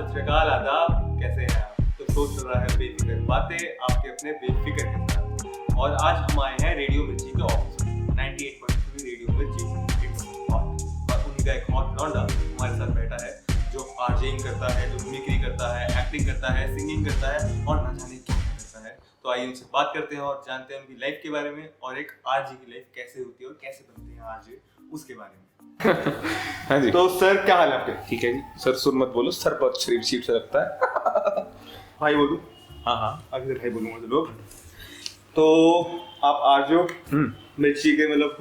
सत श्री अकाल, आदाब, कैसे हैं आप? तो शो चल रहा है बेफिक्र बातें आपके अपने बेफिक्र के साथ। और आज हम आए हैं रेडियो मिर्ची के ऑफिस में 98.3 रेडियो मिर्ची और उन्हीं का एक हॉट लौंडा हमारे साथ बैठा है जो आरजेइंग करता है, जो मिमिक्री करता है, एक्टिंग करता है, सिंगिंग करता है और ना जाने क्या करता है। तो आइए उनसे बात करते हैं और जानते हैं उनकी लाइफ के बारे में और एक आरजे की लाइफ कैसे होती है और कैसे बनते हैं आरजे उसके बारे में। हाँ जी। तो सर क्या हाल है आपके? ठीक है जी सर, सुर मत बोलो, सर बहुत शरीफ शीप से लगता है। भाई बोलूं? हाँ हाँ अगर भाई बोलूंगा तो लोग तो आप आरजे हो मिर्ची के, मतलब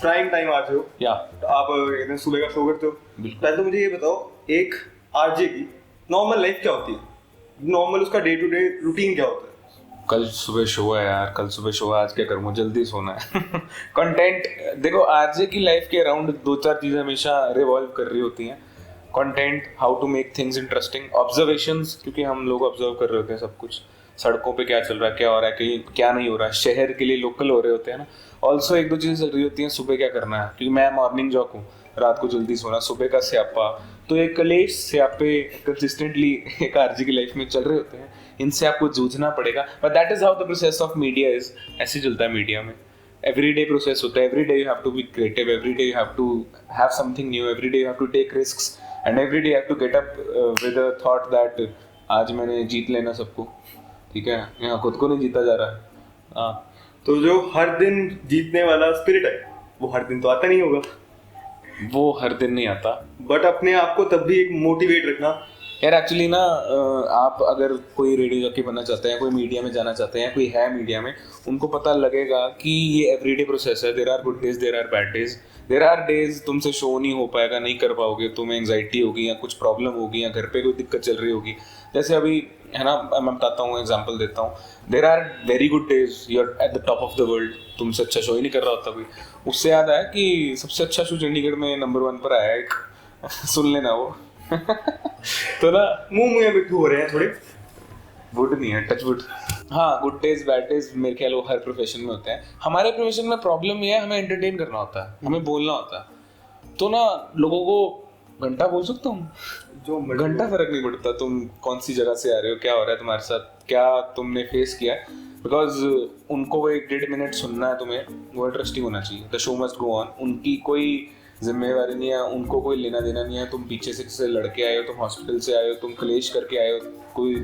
प्राइम टाइम आरजे हो या तो आप कहते हैं सुबह का शो करते हो। बिल्कुल। पहले तो मुझे ये बताओ, एक आरजे की नॉर्मल लाइफ क्या होती है? नॉर्मल उसका डे टू डे रूटीन क्या होता है? कल सुबह शो है यार, कल सुबह शो है, आज क्या करूँगा, जल्दी सोना है। कंटेंट देखो, आरजे की लाइफ के अराउंड दो चार चीज़ें हमेशा रिवॉल्व कर रही होती हैं। Content, how to make things interesting, observations, क्योंकि हम लोग ऑब्जर्व कर रहे होते हैं सब कुछ, सड़कों पे क्या चल रहा है, क्या हो रहा है, कहीं क्या नहीं हो रहा है, शहर के लिए लोकल हो रहे होते हैं ना। ऑल्सो एक दो चीज़ें चल रही होती हैं, सुबह क्या करना है, क्योंकि मैं मॉर्निंग जॉक हूँ, रात को जल्दी सोना, सुबह का स्यापा। तो एक कलेश स्यापे कंसिस्टेंटली एक आरजे की लाइफ में चल रहे होते हैं, इनसे आपको जूझना पड़ेगा। But that is how the process of media is. ऐसे चलता है मीडिया में, एवरीडे प्रोसेस होता है, everyday you have to be creative, everyday you have to have something new, everyday you have to take risks and everyday you have to get up with a thought that आज मैंने जीत लेना सबको, ठीक है, यहाँ खुद को नहीं जीता जा रहा है। हाँ, तो जो हर दिन जीतने वाला स्पिरिट है वो हर दिन तो आता नहीं होगा, वो हर दिन नहीं आता। बट अपने आप को तब भी एक मोटिवेट रखना। यार एक्चुअली ना, आप अगर कोई रेडियो जॉकी बनना चाहते हैं, कोई मीडिया में जाना चाहते हैं, कोई है मीडिया में, उनको पता लगेगा कि ये एवरीडे प्रोसेस है। There are good days, there are bad days, there are days तुमसे शो नहीं हो पाएगा, नहीं कर पाओगे, तुम्हें एंग्जाइटी होगी या कुछ प्रॉब्लम होगी या घर पे कोई दिक्कत चल रही होगी। जैसे अभी है ना, मैं बताता हूँ, एग्जाम्पल देता हूँ, there are very good days, you are at the top of the world, तुमसे अच्छा शो ही नहीं कर रहा होता कोई। उससे याद आया कि सबसे अच्छा शो चंडीगढ़ में नंबर 1 पर आया एक, सुन लेना वो। तो ना मुंह में मिट्टू हो रहे हैं थोड़े, वुड नहीं है, टच वुड। हाँ, गुड डेज बैड डेज मेरे ख्याल वो हर प्रोफेशन में होते हैं। हमारे प्रोफेशन में प्रॉब्लम ये है, हमें एंटरटेन करना होता है, हमें बोलना होता है। तो ना लोगों को घंटा बोल सकता हूँ, जो घंटा फर्क नहीं पड़ता तुम कौन सी जगह से आ रहे हो, क्या हो रहा है तुम्हारे साथ, क्या तुमने फेस किया है, बिकॉज उनको वो 1-1.5 मिनट सुनना है तुम्हें, वो इंटरेस्टिंग होना चाहिए। The show must go on. उनकी कोई जिम्मेवारी नहीं है, उनको कोई लेना देना नहीं है। तुम पीछे से किसी लड़के आए हो, तुम हॉस्पिटल से आए हो, तुम क्लेश करके आए हो, कोई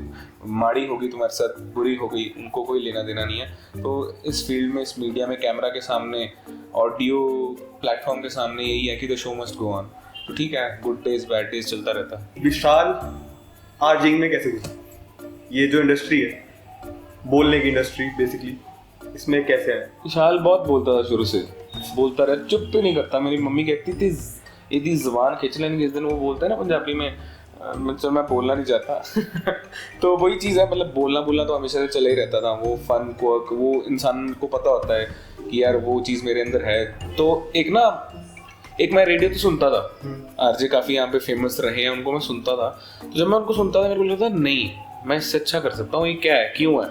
माड़ी होगी तुम्हारे साथ, बुरी हो गई, उनको कोई लेना देना नहीं है। तो इस फील्ड में, इस मीडिया में, कैमरा के सामने, ऑडियो प्लेटफॉर्म के सामने यही है कि the show must go on. तो ठीक है, गुड डेज बैड डेज चलता रहता है। विशाल आरजिंग में कैसे घुसा? ये जो इंडस्ट्री है, बोलने की इंडस्ट्री बेसिकली, इसमें कैसे है? विशाल बहुत बोलता था शुरू से, बोलता रहा, चुप तो नहीं करता। मेरी मम्मी कहती थी यदि ज़ुबान खींच लेंगे जिस दिन, वो बोलता है ना पंजाबी में, मतलब मैं बोलना नहीं चाहता। तो वही चीज़ है, मतलब बोलना तो हमेशा से चला ही रहता था। वो फन को, वो इंसान को पता होता है कि यार वो चीज़ मेरे अंदर है। तो एक मैं रेडियो तो सुनता था, आरजे काफ़ी यहाँ पे फेमस रहे हैं, उनको मैं सुनता था। तो जब मैं उनको सुनता था मेरे को लगता था नहीं, मैं इससे अच्छा कर सकता हूँ, ये क्या है, क्यों है,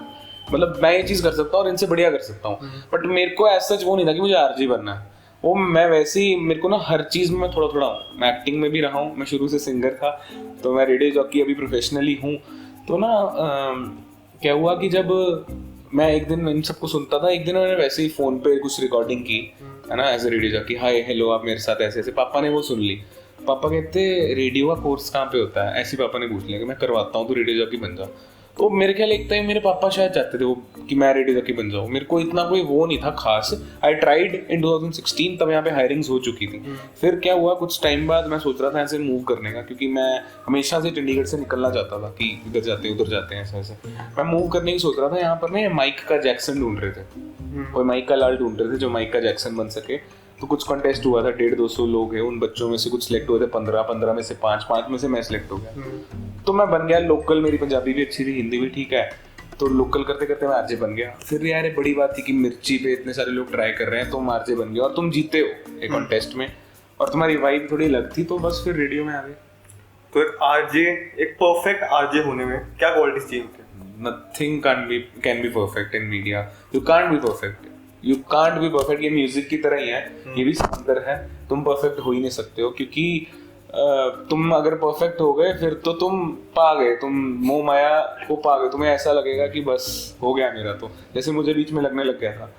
मतलब मैं ये चीज़ कर सकता हूँ और इनसे बढ़िया कर सकता हूँ। बट मेरे को ऐसा वो नहीं था कि मुझे आरजे बनना है। वो मैं वैसे ही, मेरे को ना हर चीज़ में मैं थोड़ा थोड़ा हूँ। मैं एक्टिंग में भी रहा हूँ, मैं शुरू से सिंगर था, तो मैं रेडियो जॉकी अभी प्रोफेशनली हूँ। तो ना क्या हुआ कि जब मैं एक दिन इन सबको सुनता था, एक दिन मैंने वैसे ही फ़ोन पे कुछ रिकॉर्डिंग की है ना, as a radio jockey, hi hello आप मेरे साथ ऐसे ऐसे। पापा ने वो सुन ली। पापा कहते रेडियो का कोर्स कहाँ पे होता है, ऐसे पापा ने पूछ लिया कि मैं करवाता हूँ, तो रेडियो जॉकी बन जाओ। तो मेरे ख्याल एक टाइम मेरे पापा शायद चाहते थे वो कि मैं रेडियो जॉकी बन जाऊँ। मेरे को इतना कोई वो नहीं था खास। आई ट्राइड इन 2016, तब यहाँ पे हायरिंग्स हो चुकी थी। फिर क्या हुआ, कुछ टाइम बाद मैं सोच रहा था ऐसे मूव करने का, क्योंकि मैं हमेशा से चंडीगढ़ से निकलना चाहता था कि इधर जाते हैं उधर जाते हैं, ऐसे ऐसे मैं मूव करने की सोच रहा था। यहाँ पर ना माइक का जैक्सन ढूंढ रहे थे, कोई माइक का लाल ढूंढ रहे थे जो माइक का जैक्सन बन सके। तो कुछ कॉन्टेस्ट हुआ था, 150-200 लोग हैं, उन बच्चों में से कुछ सिलेक्ट हुए थे, 15 में से 5 में से मैं सिलेक्ट हो गया। तो मैं बन गया लोकल, मेरी पंजाबी भी अच्छी थी, हिंदी भी ठीक है, तो लोकल करते करते मैं आरजे बन गया। फिर यार ये बड़ी बात थी कि मिर्ची पे इतने सारे लोग ट्राई कर रहे हैं, तुम आरजे बन गए और तुम जीते हो एक कॉन्टेस्ट में, और तुम्हारी वाइब थोड़ी अलग थी, तो बस फिर रेडियो में आ गए। तो एक आरजे, एक परफेक्ट आरजे होने में क्या क्वालिटीज चाहिए होती है? Nothing can be perfect in media. You can't be perfect, you can't be perfect. ये म्यूजिक की तरह ही है, ये भी समंदर है, तुम परफेक्ट हो ही नहीं सकते हो, क्योंकि तुम अगर परफेक्ट हो गए फिर तो तुम पा गए, तुम मोह माया को पा गए, तुम्हें ऐसा लगेगा कि बस हो गया मेरा, तो जैसे मुझे बीच में लगने लग गया था।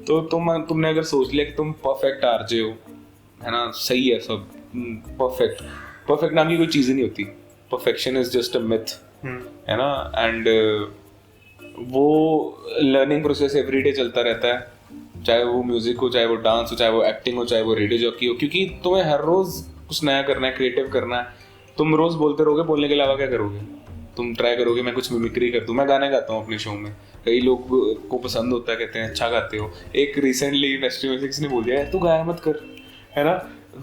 तो तुमने अगर सोच लिया कि तुम परफेक्ट आरजे हो, है ना, सही है सब परफेक्ट नाम की कोई चीज़ ही नहीं होती, perfection is just a myth, है ना। एंड वो लर्निंग प्रोसेस एवरीडे चलता रहता है, चाहे वो म्यूजिक हो, चाहे वो डांस हो, चाहे वो एक्टिंग हो, चाहे वो रेडियो जॉकी हो, क्योंकि तुम्हें हर रोज कुछ नया करना है, क्रिएटिव करना है। तुम रोज बोलते रहोगे, बोलने के अलावा क्या करोगे? तुम ट्राई करोगे मैं कुछ मिमिक्री कर दूं। मैं गाने गाता हूँ अपने शो में, कई लोग को पसंद होता है, कहते हैं अच्छा गाते हो। एक रिसेंटली इंडस्ट्री में किसी ने बोल दिया तू गाया मत कर, है ना।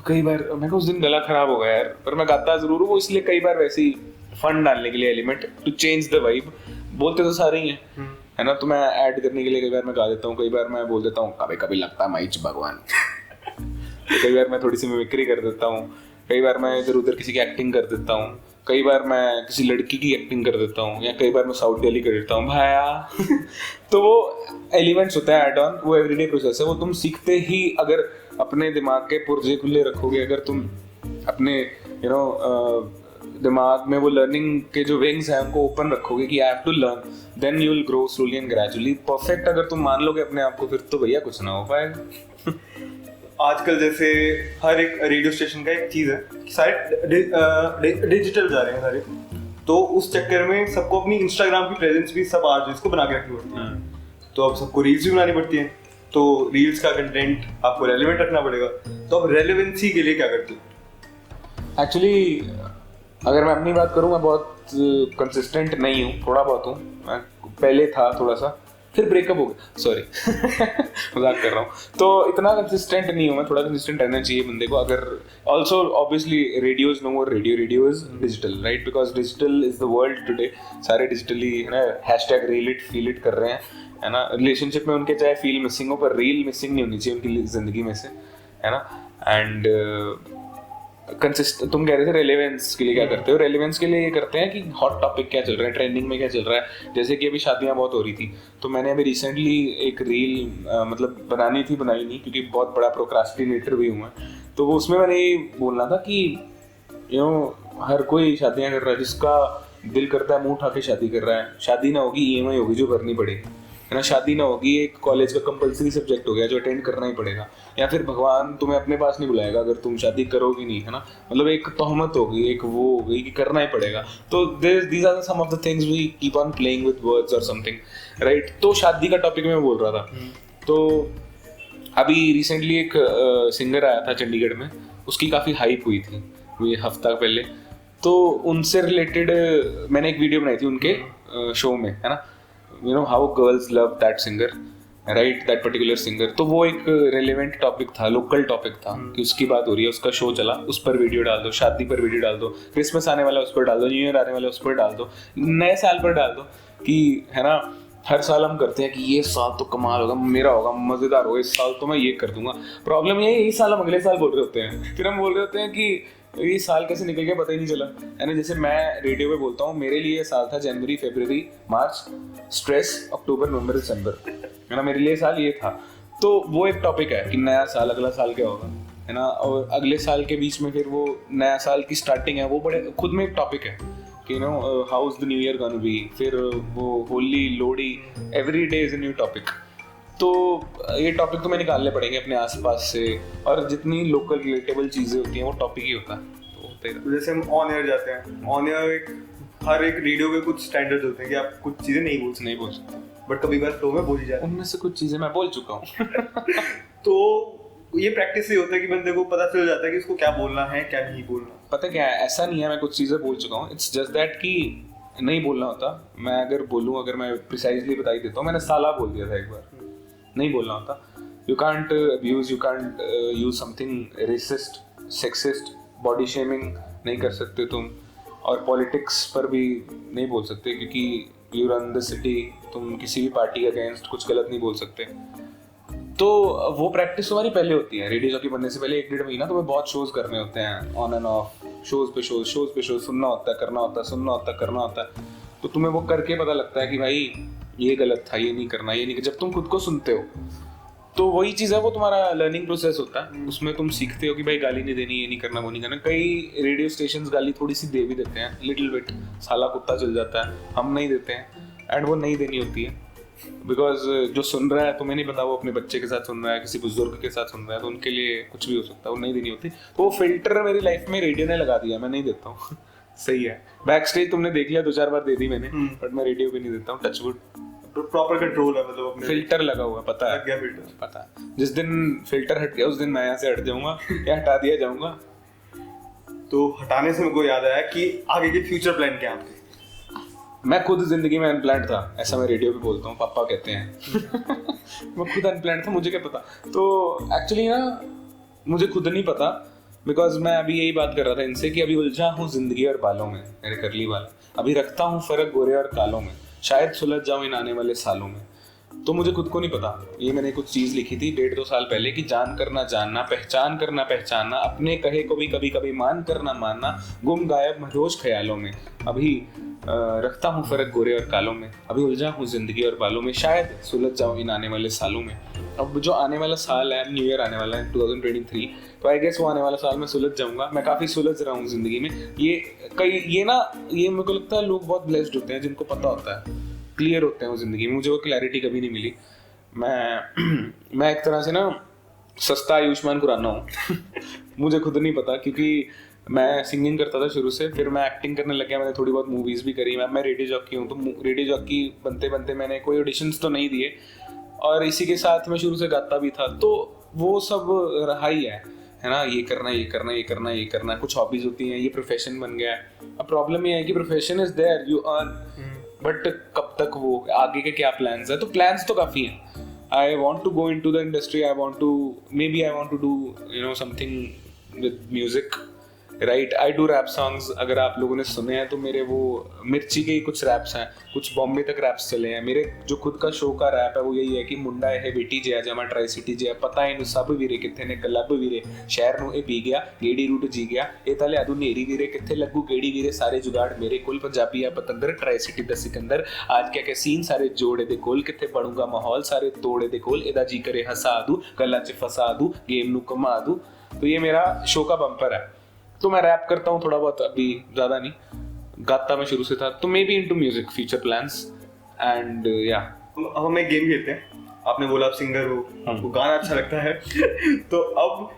कई बार मैं उस दिन गला खराब हो गया यार, पर मैं गाता जरूर हूँ। वो इसलिए कई बार वैसे ही फन डालने के लिए, element to change the vibe. बोलते तो सारे ही हैं, है ना, तो मैं ऐड करने के लिए कई बार मैं गा देता हूँ, कई बार मैं बोल देता हूँ कभी कभी लगता है माइच भगवान। तो कई बार मैं थोड़ी सी मिमिक्री कर देता हूँ, कई बार मैं इधर उधर किसी की एक्टिंग कर देता हूँ, कई बार मैं किसी लड़की की एक्टिंग कर देता हूँ, या कई बार मैं साउथ डेली कर देता हूँ भाया। तो वो एलिमेंट्स होता है, एड ऑन, वो एवरीडे प्रोसेस है। वो तुम सीखते ही अगर अपने दिमाग के पुर्जे खुले रखोगे, अगर तुम अपने दिमाग में वो लर्निंग के जो विंग्स हैं उनको ओपन रखोगे कि I have to learn, then you will grow slowly and gradually. Perfect अगर तुम मान लोगे अपने आप को, फिर तो भैया कुछ ना हो पाएगा। आजकल जैसे हर एक रेडियो स्टेशन का एक चीज़ है कि सारे डिजिटल जा रहे हैं सारे, तो उस चक्कर में सबको अपनी इंस्टाग्राम की प्रेजेंस भी सब आरजेस को बना के रखनी पड़ती है। तो अब सबको रील्स भी बनानी पड़ती हैं, तो रील्स का कंटेंट आपको रेलेवेंट रखना पड़ेगा। तो अब रेलेवेंसी के लिए क्या करते हो? एक्चुअली अगर मैं अपनी बात करूँ, मैं बहुत कंसिस्टेंट नहीं हूँ, थोड़ा बहुत हूँ। मैं पहले था थोड़ा सा, फिर ब्रेकअप हो गया, सॉरी मजाक कर रहा हूँ। तो इतना कंसिस्टेंट नहीं हूँ मैं, थोड़ा कंसिस्टेंट रहना चाहिए बंदे को। अगर also obviously radio is no more radio is digital, right, because digital is the world today. सारे डिजिटली, है ना, hashtag reel it feel it कर रहे हैं, है ना। रिलेशनशिप में उनके चाहे फील मिसिंग हो, पर रील मिसिंग नहीं होनी चाहिए उनकी जिंदगी में से, है ना। एंड तुम कह रहे थे रेलेवेंस के लिए क्या करते हो? रेलेवेंस के लिए ये करते हैं कि हॉट टॉपिक क्या चल रहा है, ट्रेंडिंग में क्या चल रहा है। जैसे कि अभी शादियां बहुत हो रही थी, तो मैंने अभी रिसेंटली एक रील मतलब बनाई नहीं, क्योंकि बहुत बड़ा प्रोक्रास्टिनेटर भी हूँ मैं। तो वो उसमें मैंने ये बोलना था कि हर कोई शादियां कर रहा है, जिसका दिल करता है मुंह उठा के शादी कर रहा है। शादी ना होगी, EMI होगी जो भरनी पड़ेगी, है ना। शादी ना होगी, एक कॉलेज का कंपलसरी सब्जेक्ट हो गया जो अटेंड करना ही पड़ेगा। या फिर भगवान तुम्हें अपने पास नहीं बुलाएगा अगर तुम शादी करोगी नहीं, है ना। मतलब एक तोहमत होगी, एक वो हो गई कि करना ही पड़ेगा। तो these are some of the things we keep on playing with words और समथिंग, राइट। तो शादी का टॉपिक मैं बोल रहा था। तो अभी रिसेंटली एक सिंगर आया था चंडीगढ़ में, उसकी काफ़ी हाइप हुई थी ये हफ्ता पहले। तो उनसे रिलेटेड मैंने एक वीडियो बनाई थी उनके शो में, है ना। You know how girls love that singer, right, that particular singer। तो वो एक रेलेवेंट टॉपिक था, लोकल टॉपिक था कि उसकी बात हो रही है, उसका शो चला, उस पर वीडियो डाल दो, शादी पर वीडियो डाल दो, क्रिसमस आने वाला उस पर डाल दो, न्यू ईयर आने वाला उस पर डाल दो, नए साल पर डाल दो, कि है ना। हर साल हम करते हैं कि ये साल तो कमाल होगा, मेरा होगा, मज़ेदार होगा, इस साल तो मैं ये कर दूंगा। प्रॉब्लम ये है, यही साल हम अगले साल बोल रहे होते हैं, फिर हम बोल रहे होते हैं कि ये साल कैसे निकल गया पता ही नहीं चला, है ना। जैसे मैं रेडियो पे बोलता हूँ, मेरे लिए साल था जनवरी, फरवरी, मार्च, स्ट्रेस, अक्टूबर, नवंबर, दिसंबर, है ना। मेरे लिए साल ये था। तो वो एक टॉपिक है कि नया साल, अगला साल क्या होगा, है ना। और अगले साल के बीच में फिर वो नया साल की स्टार्टिंग है, वो बड़े खुद में एक टॉपिक है कि how is the new year gonna be. फिर वो Holi, Lohri, every day is a new topic. तो ये टॉपिक तो मैं निकालने पड़ेंगे अपने आसपास से, और जितनी लोकल रिलेटेबल चीज़ें होती हैं वो टॉपिक ही होता है। तो होते हैं, जैसे हम ऑन एयर जाते हैं, ऑन एयर हर एक रेडियो के कुछ स्टैंडर्ड्स होते हैं कि आप कुछ चीज़ें नहीं बोल सकते, बट कभी बार फ्लो में बोल ही जाते हैं। उनमें से कुछ चीज़ें मैं बोल चुका हूँ। तो ये प्रैक्टिस से होता है कि बंदे को पता चल जाता है कि उसको क्या बोलना है, क्या नहीं बोलना। पता क्या है, ऐसा नहीं है मैं कुछ चीज़ें बोल चुका हूँ, इट्स जस्ट दैट कि नहीं बोलना होता। मैं अगर बोलूँ, अगर मैं प्रिसाइजली बता ही देता हूँ, मैंने साला बोल दिया था एक बार, नहीं बोलना होता। You can't abuse, you can't use something racist, sexist, body shaming नहीं कर सकते तुम। और पॉलिटिक्स पर भी नहीं बोल सकते, क्योंकि यू रन द सिटी, तुम किसी भी पार्टी के अगेंस्ट कुछ गलत नहीं बोल सकते। तो वो प्रैक्टिस तुम्हारी पहले होती है। रेडियो जॉकी बनने से पहले 1-1.5 महीना तुम्हें बहुत शोज करने होते हैं, ऑन एंड ऑफ, शोज पे शोज, सुनना होता है, करना होता है, सुनना होता है, करना होता है। तो तुम्हें वो करके पता लगता है कि भाई ये गलत था, ये नहीं करना, ये नहीं। जब तुम खुद को सुनते हो तो वही चीज़ है, वो तुम्हारा लर्निंग प्रोसेस होता है, उसमें तुम सीखते हो कि भाई गाली नहीं देनी, ये नहीं करना, वो नहीं करना। कई रेडियो स्टेशंस गाली थोड़ी सी दे भी देते हैं, लिटिल बिट, साला कुत्ता चल जाता है, हम नहीं देते हैं, एंड वो नहीं देनी होती है, बिकॉज जो सुन रहा है, तुम्हें नहीं पता वो अपने बच्चे के साथ सुन रहा है, किसी बुजुर्ग के साथ सुन रहा है, तो उनके लिए कुछ भी हो सकता है, वो नहीं देनी होती। तो वो फिल्टर मेरी लाइफ में रेडियो ने लगा दिया, मैं नहीं देता हूँ। सही है, बैक स्टेज तुमने देख लिया, 2-4 बार दे दी मैंने, बट मैं रेडियो भी नहीं देता हूँ, टचवुड। प्रॉपर कंट्रोल है, मतलब अपने फिल्टर लगा हुआ, पता है, लग गया फिल्टर। पता है, जिस दिन फिल्टर हट गया उस दिन मैं यहाँ से हट जाऊंगा या हटा दिया जाऊंगा। तो हटाने से मेरे को याद आया कि आगे के फ्यूचर प्लान क्या है आपके? मैं खुद जिंदगी में अनप्लान्ड था, ऐसा मैं रेडियो पे बोलता हूँ, पापा कहते हैं। मैं खुद अनप्लान्ड था, मुझे क्या पता। तो एक्चुअली ना मुझे खुद नहीं पता, बिकॉज मैं अभी यही बात कर रहा था इनसे कि अभी उलझा हूँ जिंदगी और बालों में, मेरे करली बाल, अभी रखता हूँ फर्क गोरे और कालों में, शायद सुलझ जाऊँ इन आने वाले सालों में। तो मुझे खुद को नहीं पता, ये मैंने कुछ चीज़ लिखी थी 1.5-2 साल पहले कि जान करना जानना, पहचान करना पहचानना, अपने कहे को भी कभी कभी मान करना मानना, गुम गायब मरोज ख्यालों में, अभी रखता हूँ फर्क गोरे और कालों में, अभी उलझा हूँ जिंदगी और बालों में, शायद सुलझ जाऊँ इन आने वाले सालों में। अब जो आने वाला साल है, न्यू ईयर आने वाला है 2023, तो आई गेस वो आने वाला साल में सुलझ जाऊंगा। मैं काफ़ी सुलझ रहा हूँ जिंदगी में। ये मेरे को लगता है लोग बहुत ब्लेस्ड होते हैं जिनको पता होता है, क्लियर होते हैं वो जिंदगी में। मुझे वो क्लैरिटी कभी नहीं मिली। मैं एक तरह से ना सस्ता आयुष्मान खुराना हूँ। मुझे खुद नहीं पता, क्योंकि मैं सिंगिंग करता था शुरू से, फिर मैं एक्टिंग करने लग गया, मैंने थोड़ी बहुत मूवीज़ भी करी। मैं रेडियो जॉकी हूँ, तो रेडियो जॉकी बनते बनते मैंने कोई ऑडिशंस तो नहीं दिए, और इसी के साथ मैं शुरू से गाता भी था, तो वो सब रहा ही है ना। ये करना, ये करना, ये करना, ये करना, कुछ हॉबीज होती हैं, ये प्रोफेशन बन गया है। अब प्रॉब्लम ये है कि profession is there, you earn, but कब तक, वो आगे के क्या प्लान्स है? तो प्लान्स तो काफ़ी हैं। I want to go into the industry, I want to do something with music, right. I do rap songs, अगर आप लोगों ने सुने हैं तो मेरे वो मिर्ची के ही कुछ रैप्स हैं, कुछ बॉम्बे तक रैप्स चले हैं। मेरे जो खुद का शो का रैप है वो यही है कि मुंडा है बेटी जे जमा ट्राई सिटी जे, पता इन सब वीरे किथे ने क्लब वीरे, शहर ਨੂੰ ਇਹ ਪੀ ਗਿਆ ਗੇੜੀ ਰੂਟ ਜੀ ਗਿਆ, ਇਹ ਤਾਂ ਲਿਆ ਦੂ ਨੇਰੀ ਵੀਰੇ ਕਿੱਥੇ ਲੱਗੂ ਗੇੜੀ ਵੀਰੇ, ਸਾਰੇ ਜੁਗਾੜ ਮੇਰੇ ਕੋਲ, ਪੰਜਾਬੀ ਆ ਪਤੰਦਰ ਟਰਾਈ ਸਿਟੀ ਦਾ ਸਿਕੰਦਰ, आज क्या क्या सीन सारे जोड़े दे कोल, किथे बनूंगा माहौल सारे तोड़े दे कोल, ਇਹਦਾ जी करे हंसा दू गल्ला च फसा दू गेम ਨੂੰ कमा दू। तो ये मेरा शो का बम्पर है। तो मैं रैप करता हूँ थोड़ा बहुत, अभी ज़्यादा नहीं, गाता मैं शुरू से था। तो may be into music future plans and या। अब हम एक गेम खेलते हैं। आपने बोला आप सिंगर हो, आपको गाना अच्छा लगता है। तो अब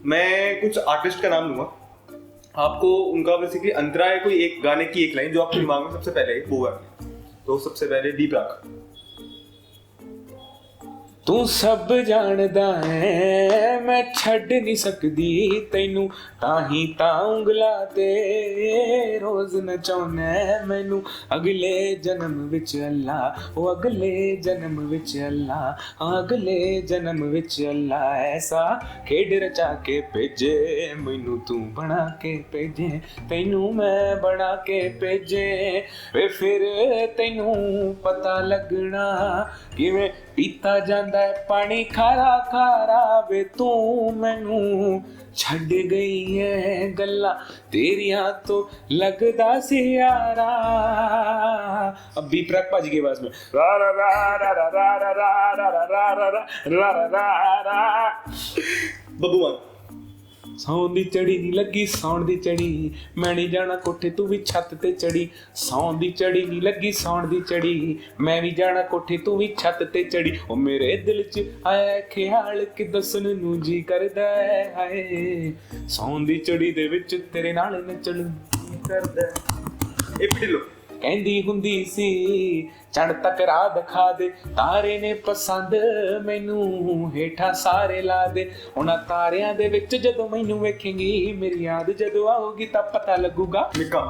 मैं कुछ आर्टिस्ट का नाम लूंगा, आपको उनका बेसिकली अंतरा है कोई एक गाने की एक लाइन जो आपके दिमाग में सबसे पहले वो है। तो सबसे पहले डी प्राक। तू सब जानदा है मैं छड़ नहीं सकदी तैनू, ताही ता उंगला ते रोज नचाउना मैनू, अगले जन्म विच अल्लाह, ओ अगले जन्म विच अल्लाह, अगले जन्म विच अल्लाह ऐसा खेड रचा के भेजे मैनू, तू बना के भेजे तैनू मैं बना के भेजे, वे फिर तैनू पता लगना किवें पीता जांदा है पानी खारा खारा, वे तू मैनू छड़ गई है गल्ला तेरिया तो लगदा सी यारा। अब बी प्राक पाजी की आवाज में रा रा रा रा रा रा रा रा रा रा रा रा रा रा। बब्बू मान। सौन दी चढ़ी नी लगी सौन दी चढ़ी, मैं नहीं जाना कोठे तू भी छत ते चढ़ी, सौन दी चढ़ी नी लगी सौन दी चढ़ी, मैं भी जाना कोठे तू भी छत ते चढ़ी, ओ मेरे दिल च आया ख्याल कि दसन नू जी करदा है, हाय सौन दी चढ़ी दे विच तेरे नाल नचण जी करदा। ए पिटिलो कहंदी हुंदी सी चढ़ तक राह दिखा दे, तारे ने पसंद मैनू हेठा सारे ला दे, उन्हां तारियां दे विच जदों मैनू वेखेंगी, मेरी याद जदों आओगी तब पता लगूगा। मिक्का।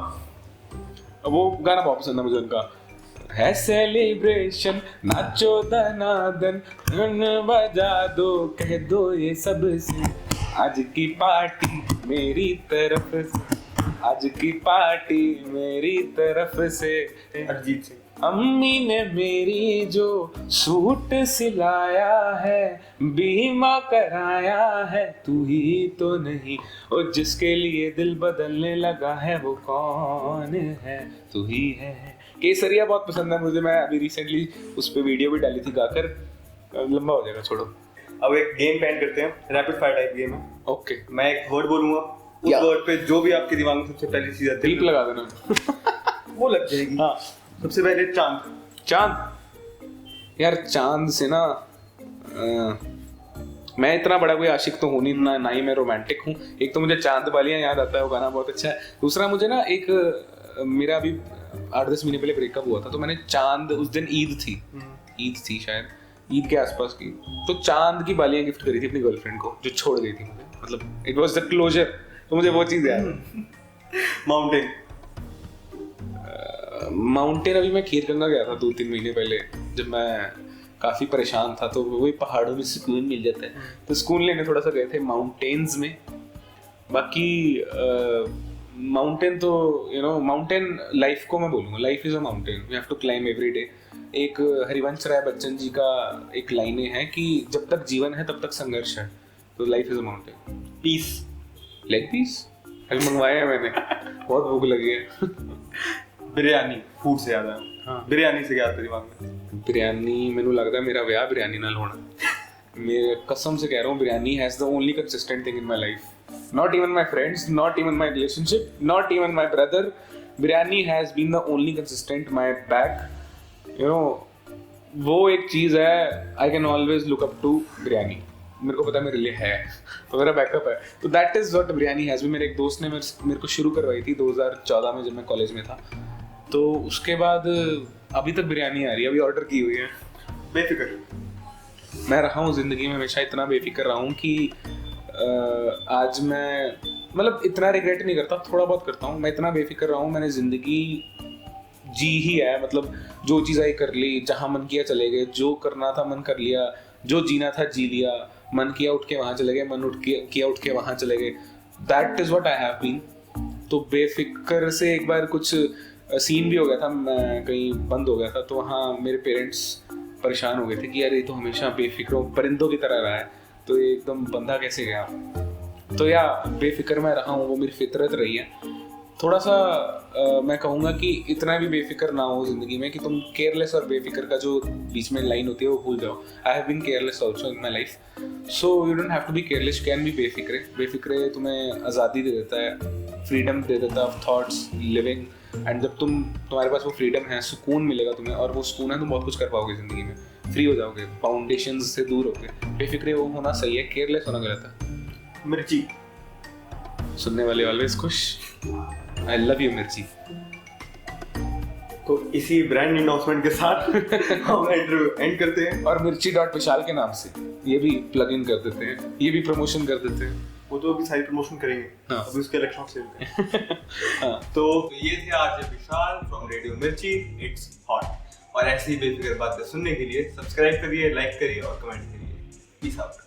वो गाना बहुत पसंद है मुझे उनका। है सेलिब्रेशन नाचो दनादन, धन बजा दो कह दो ये सबसे, आज की पार्टी मेरी तरफ से, आज की पार्टी मेरी तरफ से। अरिजीत सिंह। अम्मी ने मेरी जो सूट सिलाया है, बीमा कराया है, तू ही तो नहीं, और जिसके लिए दिल बदलने लगा है वो कौन है, तू ही है। केसरिया बहुत पसंद है मुझे, मैं अभी रिसेंटली उस पर वीडियो भी डाली थी गाकर, लंबा हो जाएगा छोड़ो। अब एक गेम प्लान करते हैं, रैपिड फायर टाइप गेम है। ओके, मैं एक वर्ड बोलूंगा, उस Yeah. वर्ड पे जो भी आपके दिमाग में सबसे पहली चीज आती बीप है लगा देना। वो लग जाएगी। हाँ, सबसे पहले चांद। चांद। यार चांद से ना मैं इतना बड़ा कोई आशिक तो हूँ नहीं, ना ही मैं रोमांटिक हूँ। एक तो मुझे चांद वालियाँ याद आता है, वो गाना बहुत अच्छा है। दूसरा मुझे ना एक मेरा अभी 8-10 महीने पहले ब्रेकअप हुआ था, तो मैंने चांद, उस दिन ईद थी शायद, ईद के आसपास की, तो चांद की बालियाँ गिफ्ट करी थी अपनी गर्लफ्रेंड को जो छोड़ गई थी मुझे। मतलब इट वाज द क्लोजर, तो मुझे वो चीज़ याद है। माउंटेन। माउंटेन अभी मैं खीरगंगा गया था 2-3 महीने पहले, जब मैं काफ़ी परेशान था, तो वही पहाड़ों में सुकून मिल जाता है, तो सुकून लेने थोड़ा सा गए थे माउंटेन्स में। बाकी माउंटेन तो माउंटेन लाइफ को मैं बोलूँगा, life is a mountain, we have to climb every day. एक हरिवंश राय बच्चन जी का एक लाइनें हैं कि जब तक जीवन है तब तक संघर्ष है, तो life is a mountain. Piece. Leg piece अभी मंगवाया है मैंने, बहुत भूख लगी है। बिरयानी, फूड से याद आया। हाँ। बिरयानी से क्या आता है दिमाग में? बिरयानी, मैनू लगता है मेरा ब्याह बिरयानी नाल होना। मेरे कसम से कह रहा हूँ, biryani has the only consistent thing in my life. Not even my friends, not even my relationship, not even my brother. Biryani has been the only consistent my back. वो एक चीज़ है, I can always look up to biryani. मेरे को पता है मेरे लिए है, तो मेरा बैकअप है। तो that is what biryani has been. मेरे एक दोस्त ने मेरे को शुरू करवाई थी 2014 में, जब मैं कॉलेज में था। तो उसके बाद अभी तक बिरयानी आ रही है, अभी ऑर्डर की हुई है। बेफिक्र। मैं रहा हूँ ज़िंदगी में हमेशा इतना बेफिक्र रहा हूँ कि आज मैं मतलब इतना रिग्रेट नहीं करता, थोड़ा बहुत करता हूँ। मैं इतना बेफिक्र रहा हूँ, मैंने ज़िंदगी जी ही है। मतलब जो चीज़ आई कर ली, जहाँ मन किया चले गए, जो करना था मन कर लिया, जो जीना था जी लिया, मन किया उठ के वहाँ चले गए, मन किया उठ के वहाँ चले गए। That is what I have been. तो बेफिक्र से एक बार कुछ सीन भी हो गया था, मैं कहीं बंद हो गया था, तो वहाँ मेरे पेरेंट्स परेशान हो गए थे कि यार ये तो हमेशा बेफिक्र परिंदों की तरह रहा है, तो ये एकदम बंदा कैसे गया। तो या बेफिक्र मैं रहा हूँ, वो मेरी फितरत रही है। थोड़ा सा मैं कहूँगा कि इतना भी बेफिक्र ना हो ज़िंदगी में कि तुम केयरलेस और बेफिक्र का जो बीच में लाइन होती है वो भूल जाओ। I have been careless also in my life, so you don't have to be careless, can be बेफिक्र। बेफिक्र तुम्हें आज़ादी दे देता है, फ्रीडम दे देता है ऑफ थॉट्स, लिविंग। एंड जब तुम्हारे पास वो फ्रीडम है, सुकून मिलेगा तुम्हें, और वो सुकून है, तुम बहुत कुछ कर पाओगे ज़िंदगी में, फ्री हो जाओगे, फाउंडेशन से दूर होगे। बेफिक्र वो होना सही है, केयरलेस होना गलत है। मिर्ची। सुनने वाले ऑलवेज खुश। आई लव यू मिर्ची। तो इसी ब्रांड अनाउंसमेंट के साथ हम इंटरव्यू एंड करते हैं। और मिर्ची.विशाल के नाम से ये भी प्लग इन कर देते हैं, ये भी प्रमोशन कर देते हैं। वो तो अभी सारी प्रमोशन करेंगे। हाँ। अभी उसके इलेक्शन से हाँ। तो ये थे आज विशाल फ्रॉम रेडियो मिर्ची, इट्स हॉट। और ऐसी ही बेफिक्र बातें सुनने के लिए सब्सक्राइब करिए, लाइक करिए और कमेंट करिए। Peace out.